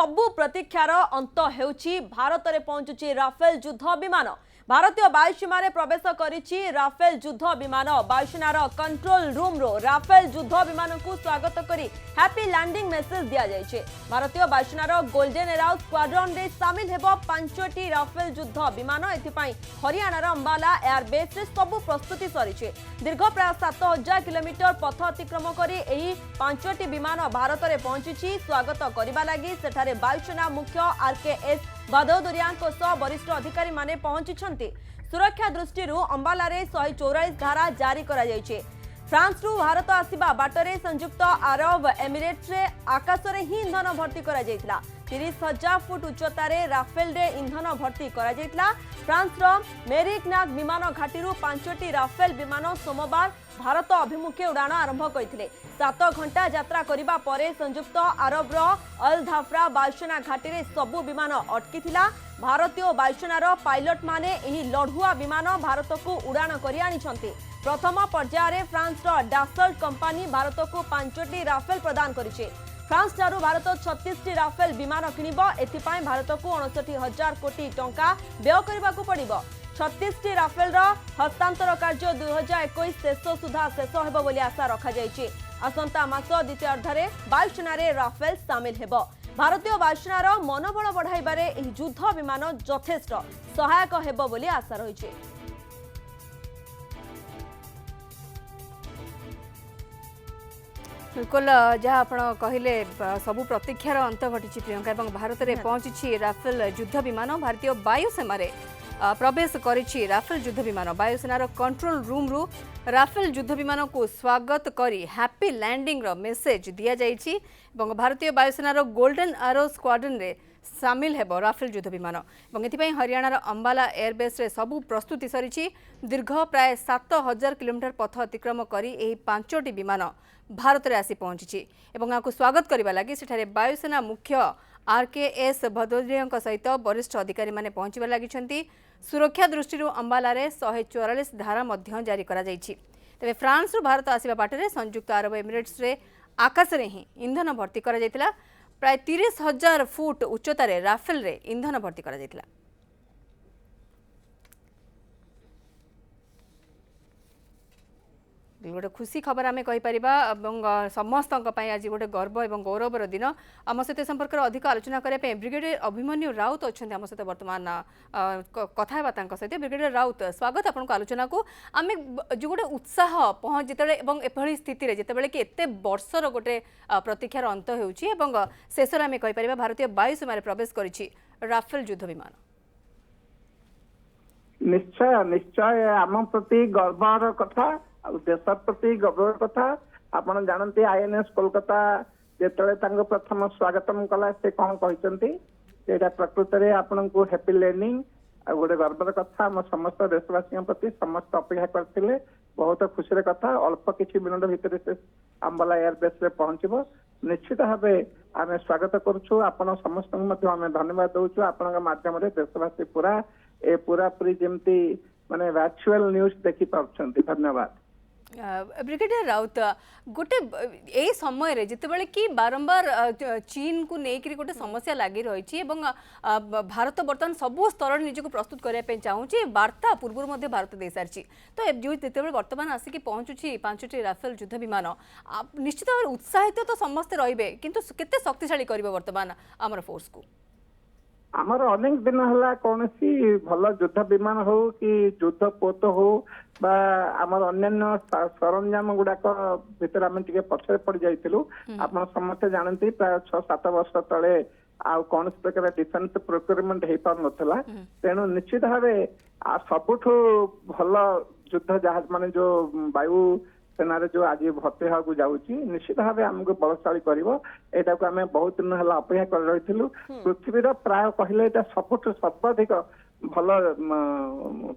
सबु प्रतीक्षार अंत हेउछि भारत रे पहुंचुछि राफेल युद्ध विमान। भारतीय वायुसीमा रे प्रवेश करिछि राफेल युद्ध विमान। वायुसेनार कंट्रोल रूम रो राफेल युद्ध विमान को स्वागत करी हैप्पी लैंडिंग मेसेज दिया जायछि। भारतीय वायुसेनार गोल्डन एरा स्क्वाड्रन रे शामिल हेबो 5टी राफेल युद्ध विमान। एथिपाई हरियाणार अंबाला एयरबेस रे सबु प्रस्तुति सरिछि। दीर्घ प्राय 7000 किलोमीटर पथ अतिक्रम करी एही 5टी विमान भारत रे पहुंचिछि। स्वागत करिबा लागि सेठारे वायुसेना मुख्य आरकेएस बादौदरिया वरिष्ठ अधिकारी माने पहुंची। सुरक्षा दृष्टि अंबाला रे 144 धारा जारी करा जायछि। फ्रांस रु भारत आसिबा बाटरे संयुक्त अरब एमिरेट्स रे आकाश रे ही इंधन भर्ती करा जायतिला। 30,000 फुट उच्चतार राफेल रे इंधन भर्ती करा जायतिला। फ्रांस रो मेरिग्नाक विमान घाटी रु 5टी राफेल विमान सोमवार भारत अभिमुखे उड़ाण आरंभ करथिले। 7 घंटा यात्रा करिबा परे संयुक्त अरब रो अल धाफ्रा वायुसेना घाटी रे सबु विमान अटकी थिला। भारतीय वायुसेनार पायलट माने एही लढुआ विमान भारत को उड़ाण करि आनिछंती। प्रथम पर्यायर फ्रांस रो डासल्ट कंपनी भारत को 5टी राफेल प्रदान करिছে। फ्रांस ठारू भारत 36टी राफेल विमान किनिबो। एथिपाई भारत को 59,000 कोटी टंका व्यय करबाकू पड़िबो। 36टी राफेल रो हस्तांतर कार्य 2021 शेष सुधा शेष हेबो बोली आशा रखा जायछि। आसंता मास द्वितीय अर्धरे वायुसेना रे राफेल शामिल हेबो। भारतीय वायुसेनार मनोबल बढ़ाइबारे एही युद्ध विमान यथेष्ट सहायक हेबो बोली आशा रहिछि। बिल्कुल जहाँ आप कहले सबु प्रतीक्षार अंत घटी प्रियंका और भारत में पहुंची राफेल युद्ध विमान। भारतीय वायुसेना रे प्रवेश करिछि राफेल युद्ध विमान। वायुसेनार कंट्रोल रूम रु राफेल युद्ध विमान को स्वागत करी हैप्पी लैंडिंग रो मेसेज दिया जाइछि। भारतीय वायुसेनार गोल्डन एरो स्क्वाड्रन रे सामिल हेबो राफेल युद्ध विमान। एथिपाई हरियाणार अंबाला एयरबेस रे सबु प्रस्तुति सरिछि। दीर्घ प्राय 7000 किलोमीटर पथ अतिक्रम करी एही 5टी विमान भारत रे आसी पहुंची एवं स्वागत करने लगी सेठारे वायुसेना मुख्य आरकेएस भदौरिया सहित वरिष्ठ अधिकारी माने पहुंचवा लगी। सुरक्षा दृष्टि अंबाला रे 144 धारा मध्य जारी करा जायछि। तेबे फ्रांस रु भारत आसिबा बाटरे संयुक्त अरब एमिरेट्स रे आकाश रे ही इंधन भर्ती करा जायतिला। प्राय 30,000 फुट उच्चतार राफेल रे इंधन भर्ती करा जायतिला। गोटे खुशी खबर आम कहीपर समस्त आज गोटे गर्व और गौरवर दिन। आम सहित संपर्क अधिक आलोचना करने ब्रिगेडियर अभिमन्यु राउत अच्छा आम सहित बर्तमान कथा सहित। ब्रिगेडियर राउत स्वागत आपको आलोचना को। आम जो गोटे उत्साह पहुँच जिते स्थिति जिते कि एत वर्षर गोटे प्रतीक्षार अंत होश आम कहीपर भारतीय वायुसेना प्रवेश करिछि राफेल युद्ध विमान। निश्चय निश्चय आम प्रति गर्वर कथा देश प्रति गौरव कथा। आपन जानते आईएनएस कोलकाता जिते प्रथम स्वागतम कला से कौन कहते प्रकृत में आपन को हैप्पी लैंडिंग गोटे गर्वर कथा। आम समस्त देशवासी प्रति समस्त अपेक्षा करते बहुत खुशी कथा। अल्प किसी मिनट भितर से अंबाला एयरबेस रे पहुंचबो। निश्चित भाव आम स्वागत करुछु। आपन समस्त आम धन्यवाद दउछु। आपन माध्यम देशवासी पूरा पूरी जमती माने वर्चुअल न्यूज देखि पाउछंती। धन्यवाद। ब्रिगेडियर राउत गोटे यही समय जितेबाला कि बारंबार चीन को लेकिन गोटे समस्या लगी रही भारत बर्तमान सबू स्तर निजक प्रस्तुत करने चाहूँगी वार्ता पूर्व भारत दे सारी। तो जो जिते बर्तमान आसिक पहुँचुची 5टी राफेल युद्ध विमान निश्चित भाव उत्साहित तो समस्ते रे किंतु केते शक्तिशाली कर बर्तमान आमर फोर्स को। आमर अनेक दिन है कौन सी भल युद्ध विमान हो कि युद्ध पोत हो बा आमर अन्य सरंजाम गुड़ाक भितर आम टे पछरे पड़ जाइलु। आप समस्ते जानते प्राय 6-7 वर्ष तले आ कौन प्रकार डिफेन्स प्रोक्योरमेंट हो पार नाला। तेणु निश्चित भाव सबुठ भल युद्ध जहाज मान जो वायु सेना जो आज भर्ती होगा जाऊँगी निश्चित भाव आमको बलशाली कर आम बहुत दिन है अपेक्षा कर रही। पृथ्वीर प्राय कहले सबुठ सर्वाधिक भल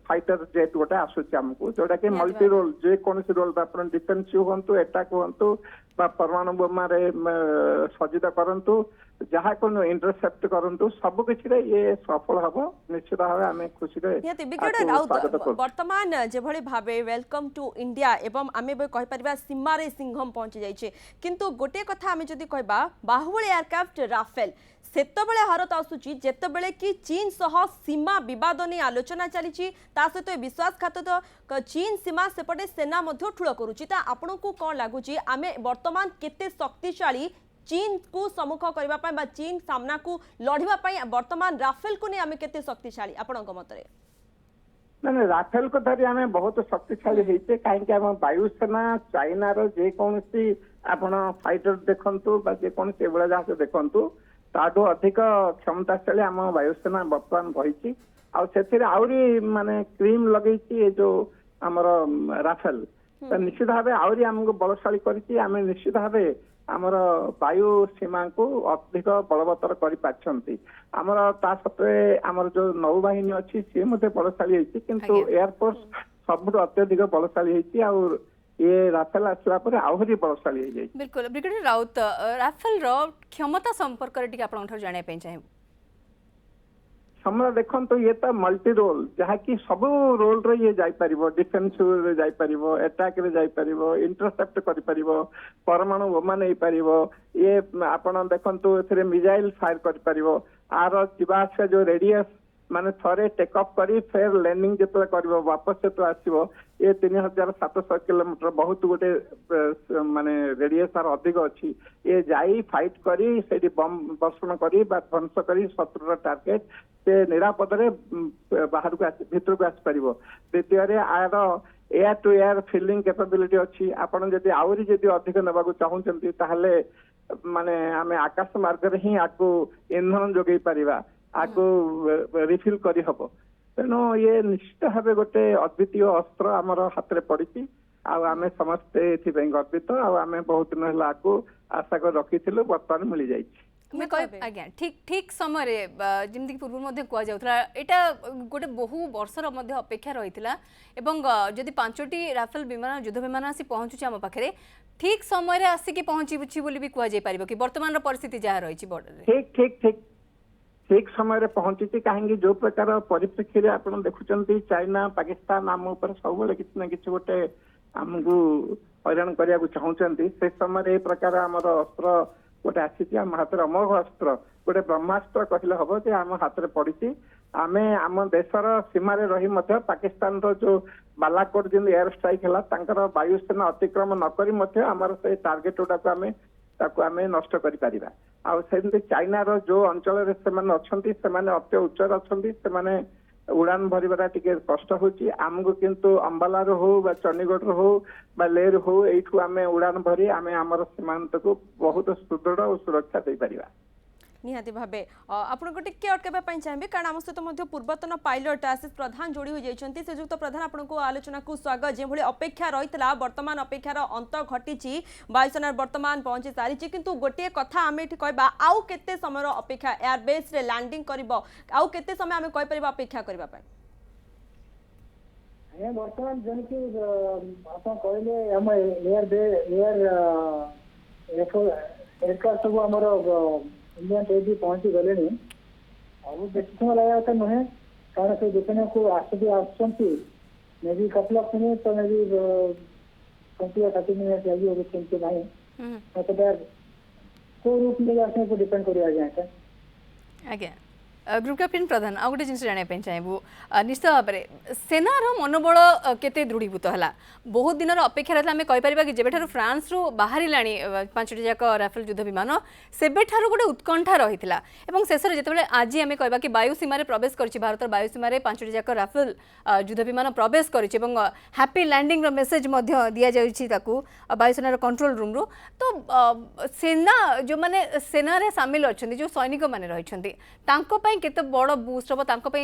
फाइटर जेट गोटे आसूची आमको जोटा कि मल्टी रोल जेकोसी रोल डिफेन्सिव हूँ एटाक हूँ परमाणु बोमा सज्जित करूँ जहाँ को इंटरसेप्ट करंतु सब किछि रे ये सफल हबो निश्चित भाव आम खुशी निहाती ब्रिगेडियर राउत वर्तमान जेभଳି भाबे वेलकम टू इंडिया एवं आमे कहि परिबा सीमा रे सिंघम पहुंची जाइछे किंतु गोटे कथा आमे जदि कहबा बाहुबली एयरक्राफ्ट राफेल सेतबेले भारत आसुची जेतबेले कि चीन सह सीमा विवाद नहीं आलोचना चली सहित विश्वासघात चीन सीमा सेपटे सेना मध्य ठूल करुची आपन को कौन लगुच आम वर्तमान केते शक्तिशाली चीन को सम्मुख करने चीन सामना को लड़ाई वर्तमान राफेल को नहीं आम केते शक्तिशाली आपण मतरे ना राफेल को धरी आम बहुत शक्तिशाली होते कहीं आम वायुसेना चाइना जेकोसी आपण फाइटर देखु जेकोसी एभा जहाज देखु ताठू अधिक क्षमताशाली आम वायुसेना बर्तमान रही आहरी माने क्रीम लगे जो आमर राफेल निश्चित भाव आहरी आमको बलशाली करें निश्चित भाव आमर वायु सीमा को अधिक बलवत्तर करमर ता सत्वे आमर जो नौबाहिनी अच्छी सी बलशाली होती किंतु एयरफोर्स सब अत्यधिक बलशाली होती ये राफेल आसला पर आहरी बलशाली हो जाए। बिल्कुल ब्रिगेडियर राउत राफेल रो क्षमता संपर्क रे आपन जाने पे चाहिए समय देखो तो ये तो मल्टी रोल जहाँ कि सब रोल रे ये जाई परिबो डिफेंस रे जाई परिबो अटैक रे जाई परिबो इंटरसेप्ट करि परिबो परमाणु बोमा नहीं परिबो ये आपण देखंतु एथरे मिसाइल फायर करि परिबो आर जीवास जो रेडियस माने थरे टेक अप करी फेर लैंडिंग जेतले करबो वापस जेतले आसीबो ये 3700 किलोमीटर बहुत गोटे माने रेडियस आर अधिक अछि ये जाई फाइट करी सेठी बम वर्षण करी बा ध्वंस करी शत्रुर टार्गेट से निरापद रे बाहर को भीतर को आसी परिबो द्वितीय रे आर air to air fielding capability अछि आपण जदी आउरी जदी अधिक नबा को चाहुचंती ताहले माने आमे आकाश मार्ग रे ही आकु इंधन जोगै परिबा आको रिफिल करी हबो तेणु ये निश्चित भाव गोटे अद्वितीय अस्त्र आमर हाथ में पड़ी आमे समस्ते एथि गर्वित आमे बहुत दिन है आशा कर रखी बर्तमान मिल जाए आज्ञा ठीक ठीक समय रे जिमती पूर्व मध्ये कुआ जाउथला एटा गोटे बहु वर्षर मध्ये अपेक्षा रहितला एवं जदि 5टी राफेल विमान युद्ध विमान आसी पहुंचुची आम पाखरे ठीक समय रे आसी कि पहुंची बोली भी कुआ जाय पारिबो कि वर्तमान परिस्थिति जहा रहिछि बॉर्डर रे ठीक ठीक ठीक ठीक समय पहुंची कहीं जो प्रकार परिप्रेक्षी आप देखुं चाइना पाकिस्तान आम उपर सब किसी ना कि गोटे आमको हैरान करने को चाहते से समय एक प्रकार आमर अस्त्र गोटे आसी आम हाथ में अमोघ अस्त्र गोटे ब्रह्मास्त्र कहले हम जे आम हाथ में पड़ी आम आम देशर सीमार रही पाकिस्तान जो बालाकोट जिन एयर स्ट्राइक है वायुसेना अतिक्रम नक आमर से टार्गेट गुड़ा ताको आमे नष्ट करि परिबा आ सेमते चाइना रो जो अंचल रे सेमाने अछंती सेमाने अत्य उच्चर अछंती सेमाने उड़ान भरिबाटा टिके कष्ट होची आमगो किंतु अंबाला रो हो बा चंडीगढ़ रो हो बा लेर हो एठू आमे उड़ान भरी आमे हमर सीमांत को बहुत सुदृढ़ और सुरक्षा दे परिबा निहाती भावे आपन को टिके अटकाबा पई चाहिबे कारण हम सहित मध्य पूर्वतन पायलट आशीष प्रधान जोड़ी हो जाइछंती से जुक्त प्रधान आपन को आलोचना को स्वागत जे भली अपेक्षा रहितला वर्तमान अपेक्षार अंत घटिची वायुसेना वर्तमान पहुंची सारिची किंतु गोटे कथा आमे एठी कहबा आउ केते समय अपेक्षा एयरबेस रे लैंडिंग करबो आउ केते समय आमे कहि परिबा अपेक्षा करबा पई ए वर्तमान जन कि आपन कहले हम एयर एयरक्राफ्ट को हमरो इंडियन टेबी पहुंची गले अब बेसी समय लगा तो नुहे कारण से जितने को आसुँच मे भी कपल ऑफ मिनट तो मे भी 20 or 30 मिनट लगी चिंता नहीं मतलब को रूप में आसने को डिपेंड करिया जाए आज्ञा ग्रुप कैप्टेन प्रधान आ गोटे जिन जाना चाहबू निश्चित भाव में सेनार मनोबल केते दृढ़ीभूत है बहुत दिन अपेक्षा रहा आम कहीपर कि जब फ्रांस रु बाहर 5टी जाक राफेल युद्ध विमान सेबे गोटे उत्कंठा रही है शेष में जिते आज आम कह कि वायु सीमार प्रवेश कर भारत वायु सीमार 5टी जाक राफेल युद्ध विमान प्रवेश कर हैप्पी लैंडिंग मेसेज दि जाऊ वायुसेनार कंट्रोल रूम रु तो सेना जो मैंने सेना सामिल अच्छा जो सैनिक मैंने रही केते बड़ बूस्ट हम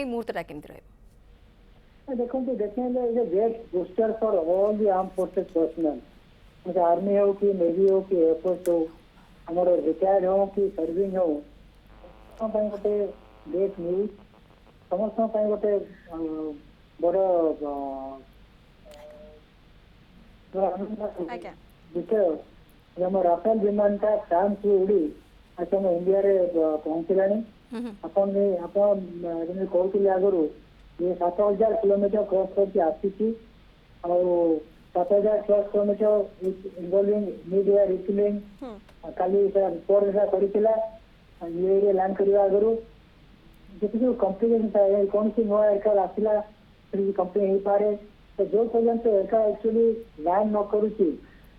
मुहूर्तटा केमती रहे देखो देखिए great booster for all the arm forces personal army हो कि नेवी हो कि एयरफोर्स हो हमारे रिटायर्ड हो कि सर्विंग हो गोटे ग्रेट न्यूज समस्त गोटे बड़ विषय राफेल विमान फ्रांस उड़ी आसम इंडिया रे पहुंचलानी अपन जमी कहते आगु ये 7000 किलोमीटर क्रॉस करके आसी और 7000 + kilometre involving mid air refilling खाली रिपोर्ट करथिला ये लैंड करवा आगु जितनी कॉम्प्लिकेशन था कौन सी नुआ एयरक्राफ्ट आसला कंपनी हो पारे तो जो पर्यंत एयरक्राफ्ट एक्चुअली लैंड न करूची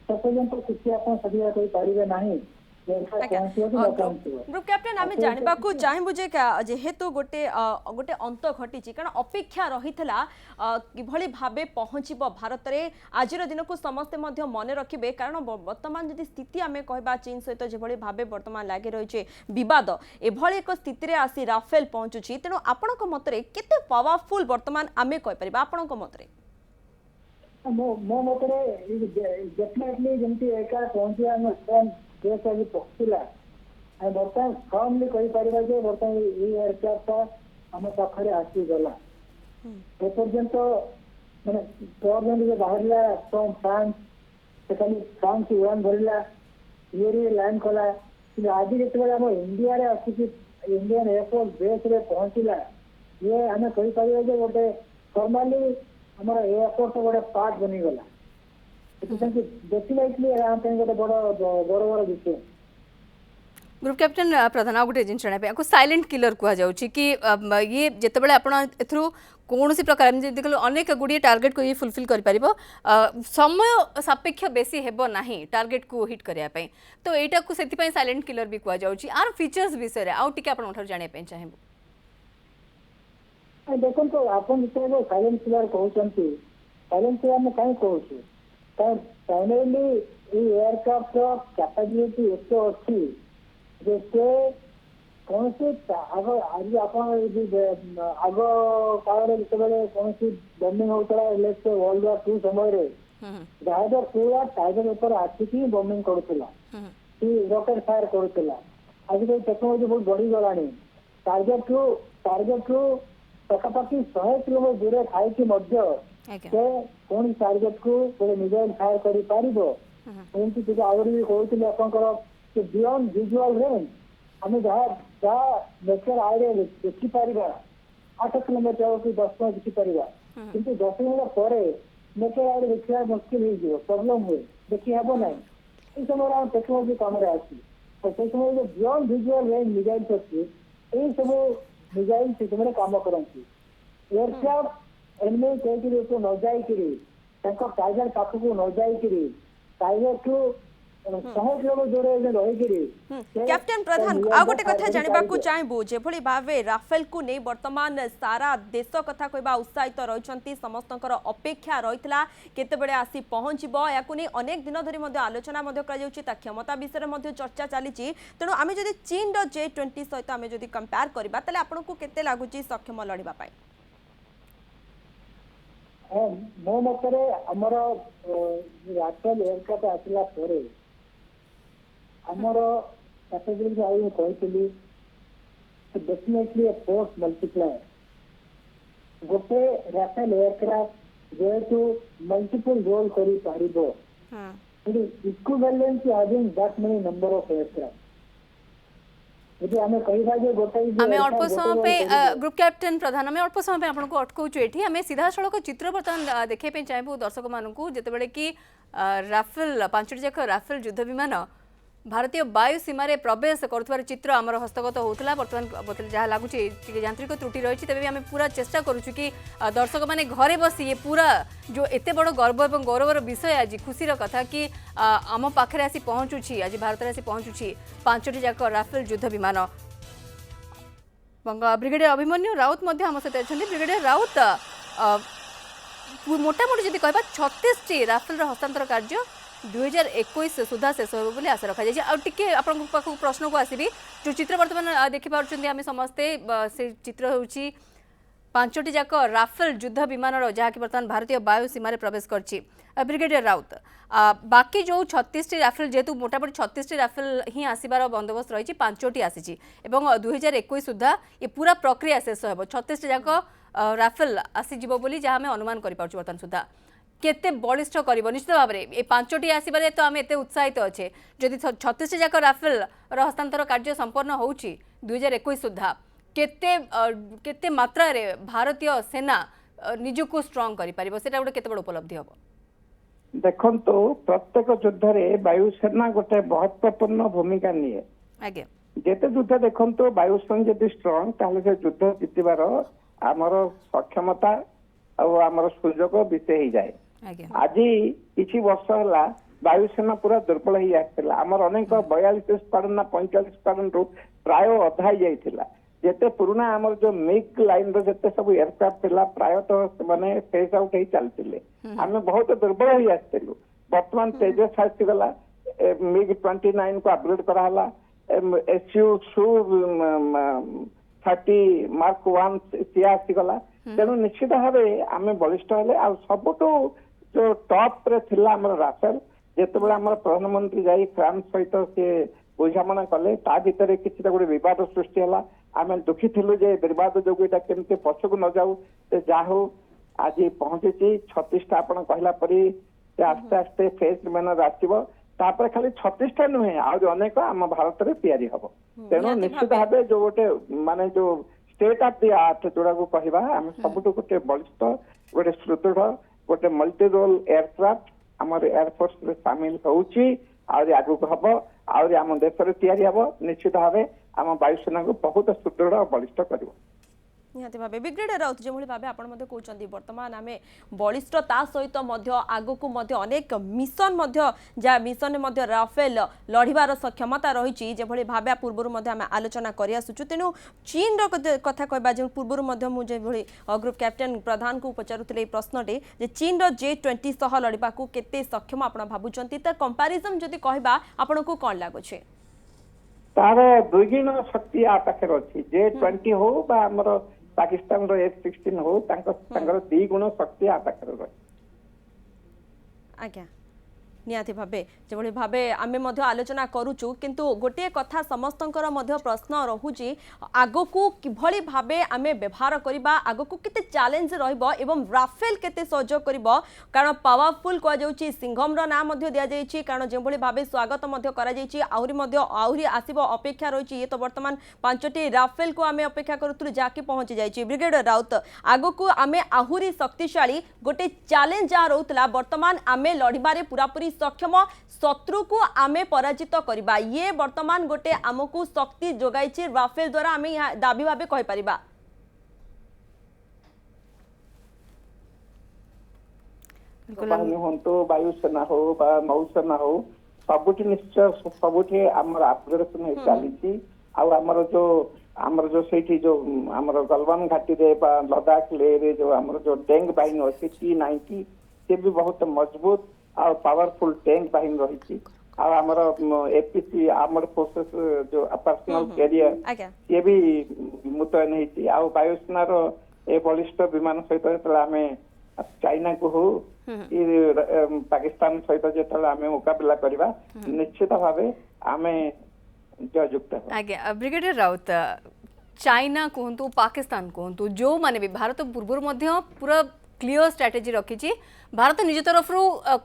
तो पर्यंत किसी आप सुविधा कोई पारिबे नाही ग्रुप कैप्टेन आम जानवा चाहबू जे जेहेतु गोटे गोटे अंत घटी कारण अपेक्षा रही कि भाव पहुँच भारत में आज दिन को समस्ते मन रखिए कारण बर्तमान जदि स्थिति आम कह चीन सहित जो भाव बर्तमान लगे रही बद एभली एक स्थिति आसी राफेल पहुंचुची तेणु आपण मतरे केते पावरफुल बर्तमान आम कहीपर आपण मतरे मो मतरे डेफिनेटली जमती एका पहुंचा देश आज पहुंचला बर्तमान फर्मली कहीपर बर्तमान ये एयरक्राफ्ट आम पाखे आसीगला एपर्यंत मैंने गवर्नमेंट जो बाहर फ्रॉम फ्रांस से खाली फ्रांस उड़ान भरला ये लैंड कला आज जो आम इंडिया आसिक इंडियन एयरफोर्स बेस रे पहुंचला ये आम कहीपर गोटे फॉर्माली आम एयरफोर्स गोटे पार्ट बनीगला डेफिनेटली गोटे बड़ बड़ विषय ग्रुप कैप्टेन प्रधान गोटे जिन आपको साइलेंट किलर कहुच्छी कि ये जितेबाला आप कौन प्रकार देखल अनेक गुड़िए टार्गेट को ये फुलफिल कर समय सापेक्ष बेसी हेब ना टार्गेट को हिट करने तो यहाँ को से साइलेंट किलर भी कहुच्छी आर फीचर्स विषय आउ टे आप जानापी चाहेबू देखो तो आप जो साइलेंट किलर कहते साइलेंट किलर में कहीं कहूँ प्राइमरीली एयरक्राफ्ट कैपेबिलिटी एत अच्छी जे कौन आग आज आप आग काल कौन बॉम्बिंग होता है वर्ल्ड वार 2 समय जहाज पूरा टाइगर ऊपर आसिक बॉम्बिंग करूला रॉकेट फायर करूला आज टेक्नोलोजी बहुत बढ़ी गला टार्गेट रू पखापाखि 100 किलोमीटर दूर खाई कौन टार्गेट को मिसाइल फायर कर आगे भी कहते आपंकर बियॉन्ड विजुअल रेंज आम जहाँ नेचर आए देखिपर 8 किलोमीटर कि 10 किलोमीटर देखिपर कि 10 किलोमीटर पर नेचर आए देखा मुस्किल हो प्रोब्लेम हुए देखी हे ना ये समय टेक्नोलोजी कम आसी से समय जो बियॉन्ड विजुअल रेंज मिसाइल्स अच्छी यही सब मिसाइल से समय कम करती एयरक्राफ्ट एनिमी कहीं न जाकि टाइगर पाखक न जाकि टाइगर ठू 100 किलोमीटर दूर रही कैप्टेन प्रधान आ गोटे कथा जानवा चाहबू जो भाव राफेल को नहीं वर्तमान सारा देश कथा कहवा उत्साहित रही समस्त अपेक्षा रही केतबेले आसी पहुंचबो या नहीं अनेक दिन धरी आलोचना क्षमता विषय चर्चा चली तेणु आम जब चीन J-20 सहित आम जब कंपेयर करवा ताले आपको केते लगुच सक्षम लड़वा मो मतरे आमर राफेल एयरक्राफ्ट आसला आमर कैपेबिलिटी आई कही डेफिनेटली ए फोर्स मल्टीप्लायर गोटे राफेल एयरक्राफ्ट जेहेतु मल्टीपल रोल कर equivalent to having that many number of aircraft अल्प समय पे ग्रुप कैप्टेन प्रधान आम अल्प समय आपको अटकाऊँ ये आम सीधा सड़क चित्र बर्तमान देखा चाहबू दर्शक मानू जितेबाला कि राफेल 5टी जाक राफेल युद्ध विमान भारतीय वायु सीम प्रवेश कर चित्र आमर हस्तगत होता बर्तमान जहाँ लगुच यांत्रिक त्रुटि रही तेज आम पूरा चेष्टा करुचु कि दर्शक मैंने घरे बसी ये पूरा जो एत बड़ गर्व और गौरवर विषय आज खुशीर कथा कि आम पाखे आसी पहुँचुची आज भारत में आसी पहुँचुची 5टी जाक राफेल युद्ध विमान ब्रिगेडियर अभिमन्यु राउत आम सहित अच्छा ब्रिगेडियर राउत मोटामोटी जब कह 36टी राफेल हस्तांतर कार्य 2021 सुधा शेष हो बोली आशा रखा जाए आगे आप प्रश्न को आसबि जो चित्र बर्तमान देखिपुं आम समस्ते से चित्र हूँ 5टी जाक राफेल युद्ध विमान जहाँकि बर्तमान भारतीय वायु सीम प्रवेश कर ब्रिगेडियर राउत बाकी जो 36टी राफेल जेहेतु मोटामोटी 36टी राफेल ही आसबार बंदोबस्त रही 5टी आसी 2021 सुधा ये पूरा प्रक्रिया शेष हो 36टी जाक राफेल आसीज बोली जहाँ आम अनुमान कर बर्तमान सुधा केते बलिष्ठ करिवो निश्चित भाव में ए पांचटी आसीबारे तो आम एते उत्साहित अच्छे जदि 36 जाक राफेल हस्तांतर कार्य संपन्न होउची 2021 सुधा केते केते मात्रा रे भारतीय सेना निजको स्ट्रांग करि परिबो सेटा गोटे केते बड़ उपलब्धि हबो देखंतु प्रत्येक युद्ध रे वायुसेना गोटे महत्वपूर्ण भूमिका निये आगे जेते युद्ध देखंतु वायुसेना जदि स्ट्रांग ताहले से युद्ध जितिबार आमर सक्षमता और आमर सुजोग विषय ही जाए आगे आज किछि वर्ष होला वायुसेना पूरा दुर्बल ही आसला आमर अनेक 42 स्क्वाड्रन ना 45 स्क्वाड्रन रो प्राय अधा ही जाइथिला जेते पुराना आमर जो मिग लाइन रो जेते सब एयरक्राफ्ट थिला प्राय तो माने फेज आउट ही चलतिले हमें बहुत दुर्बल ही आसतिलु वर्तमान तेजस आसी गला मिग 29 को अपग्रेड करा हला एसयू सु 30 मार्क 1 सी आसी गला तेणु निश्चित भाव आम बलिष्ठ हेले आ सबुठू जो टॉप रे थिला हमर राफेल जेतेबेले हमर प्रधानमंत्री जाई फ्रांस सहित से बुझामणा कले ता भितर किसी गोटे विवाद सृष्टि होला आम दुखी थिलु जे विवाद जो एटा केमते पछकु न जाऊ से जाहु आज पहुंची 36 टा आपण कहला परी से आस्ते आस्ते फेज मैनर आसीबो तापर खाली 36 टा नुहे आ जो अनेक हम भारत रे तयारी हबो तेणु निश्चित भाव जो गोटे माने जो स्टेट ऑफ द आर्ट जोड़ा को कहवा आम सबुठ गोटे बलिष्ठ गोटे सुदृढ़ गोटे मल्टी रोल एयरक्राफ्ट आमर एयरफोर्स रे शामिल होउची आउरी आगु हबो आउरी आम देश रे तयारी हबो निश्चित भाव आम वायुसेना को बहुत सुदृढ़ और बलिष्ठ करबो निहाती भाव ब्रिगेडियर राउत जो भाव आप कहते बर्तमान आम बलिष्ठ ता सहित आग को अनेक मिशन जहाँ मिशन में राफेल लड़ार क्षमता रही जो भाव पूर्व आम आलोचना कर तेणु चीन कथा कहवा जो पूर्व मुझे ग्रुप कैप्टेन प्रधान को पचारुले प्रश्नटे चीन J20 सह लड़वा को केते सक्षम आप भावुं तर कंपारिजन जदि कहवा आपन को कौन लगुच तार दुईगुण शक्ति आ पाखे अच्छी J20 हो बा हमर पाकिस्तान रो F-16 हो तांकर 2 गुण शक्ति आ पाखे रही आज्ञा निहाती भावे जो भावे आम आलोचना करुचु किंतु गोटे कथा समस्तंकर प्रश्न रहुची आग को किभली भावे आम व्यवहार करबा आग को केते चैलेंज रहिबो एवं राफेल केते सहयोग करिबो कारण पावरफुल कह जाउची सिंघम रो नाम दिया जाइछि कारण जो भावे स्वागत करा जाइछि आहुरी आसीबो अपेक्षा रहिछि ये तो वर्तमान 5टी राफेल को आम अपेक्षा करूथुलु जाके पहुंची जाइछि ब्रिगेडियर राउत आग को आम आहुरी शक्तिशाली गोटे चैलेंज जहाँ रोला वर्तमान आम लड़बारे पूरापूरी सक्षम शत्रु को आमे पराजित करबा ये वर्तमान गोटे आमको शक्ति जोगाई राफेल द्वारा आमे दाबी भावे कहि परिबा वायुसेना हो बा नौसेना हो सबुठी निश्चय सबुठी आमर अपग्रेडेशन हो चली आमर जो सेठी जो आमर गलवान घाटी रे बा लद्दाख ले रे जो आमर जो डेंग बाहिनी अछि T-90 से भी बहुत मजबूत और पावरफुल टैंक बाहिनी रही आमर एपीसी आर्मड फोर्सेस जो पर्सनल कैरियर ये भी मुतयन होती वायुसेना ए बलिष्ठ विमान सहित आम चाइना को हो पाकिस्तान सहित जो आम मुकाबला करवा निश्चित भाव आम जयुक्त आज्ञा ब्रिगेडियर राउत चाइना कहतु पाकिस्तान कहतु जो माने भी भारत पूर्व पूरा क्लियर स्ट्रैटेजी रखी भारत निज तरफ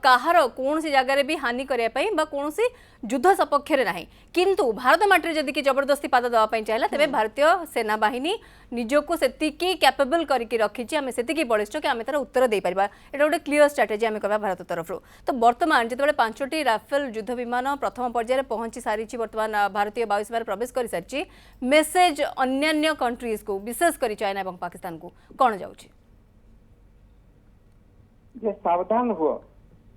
कहार कौन सी जगह भी हानि करने कौन सी युद्ध सपक्ष ना किंतु भारत माटी जदि कि जबरदस्ती पाद देवाई चाहिए तेज भारतीय सेना बाहिनी निजको से कैपेबल करके रखी आम से बलिष्ठ कि आम तार उत्तर दे पार ये गोटे क्लियर स्ट्रैटेजी आम कह भारत तरफ तो बर्तमान जो 5टी राफेल युद्ध विमान प्रथम पर्यायर पहुंची सारी बर्तमान भारतीय वायुसेना प्रवेश कर सारी मेसेज अन्य कंट्रीज को विशेषकर चाइना और पाकिस्तान को कौन जाऊँगी जे सावधान हुआ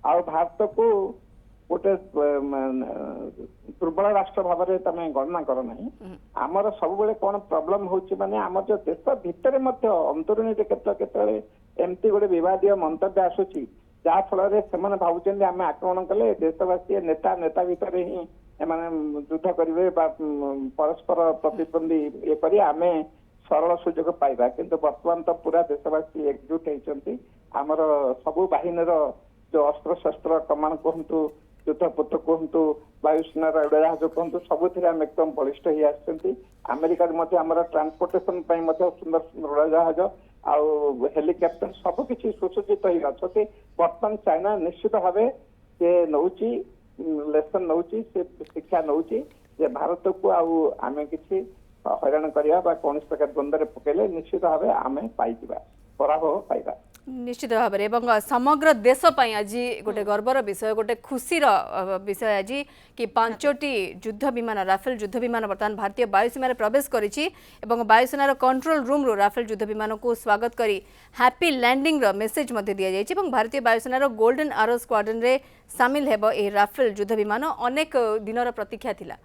और भारत को गोटे दुर्बल राष्ट्र भाव में तमें गणना कर ना आमर सब कौन प्रॉब्लम होची माने आमर जो देश भितर अंतरुणी केतरे एमती गोटे विवादीय मंतव्य आसुची जहाँ फल से भावुं आम आक्रमण कले देशवासी नेता भितर ही युद्ध करेंगे परस्पर प्रतिद्वंदी ये करी आमे सरल सुजोग पाइबा किंतु वर्तमान तो पूरा देशवासी एकजुट होती आमर सबु बाहिनीर जो अस्त्र शस्त्र कमान कहतु युद्धपोत कहतु वायुसेना उड़ाजाहाज कहतु सबुथिरे आम एकदम बलिष्ठ ही आमरिका आमर ट्रांसपोर्टेशन सुंदर सुंदर उड़ाजाहाज आउ हेलिकॉप्टर सब किसी सुसज्जित ही अच्छे बर्तमान चाइना निश्चित भाव से नौची लेसन नौची से शिक्षा नौची जे भारत को आम किसी हैरान करवा कौन प्रकार द्वंद्व पकड़े निश्चित भाव आम पाइबा पराभव पाइबा निश्चित भाव में समग्र देश आज गोटे गर्वर विषय गोटे खुशी विषय आज कि 5टी युद्ध विमान राफेल युद्ध विमान बर्तमान भारतीय वायुसेना प्रवेश करिछि एवं वायुसेनार कंट्रोल रूम रो राफेल युद्ध विमान को स्वागत करी हैप्पी लैंडिंग रो मेसेज मध्य दिया जाइछि एवं भारतीय वायुसेनार गोल्डन आरो स्क्वाड्रन रे शामिल हेबो ए राफेल युद्ध विमान अनेक दिनर प्रतीक्षा थिला।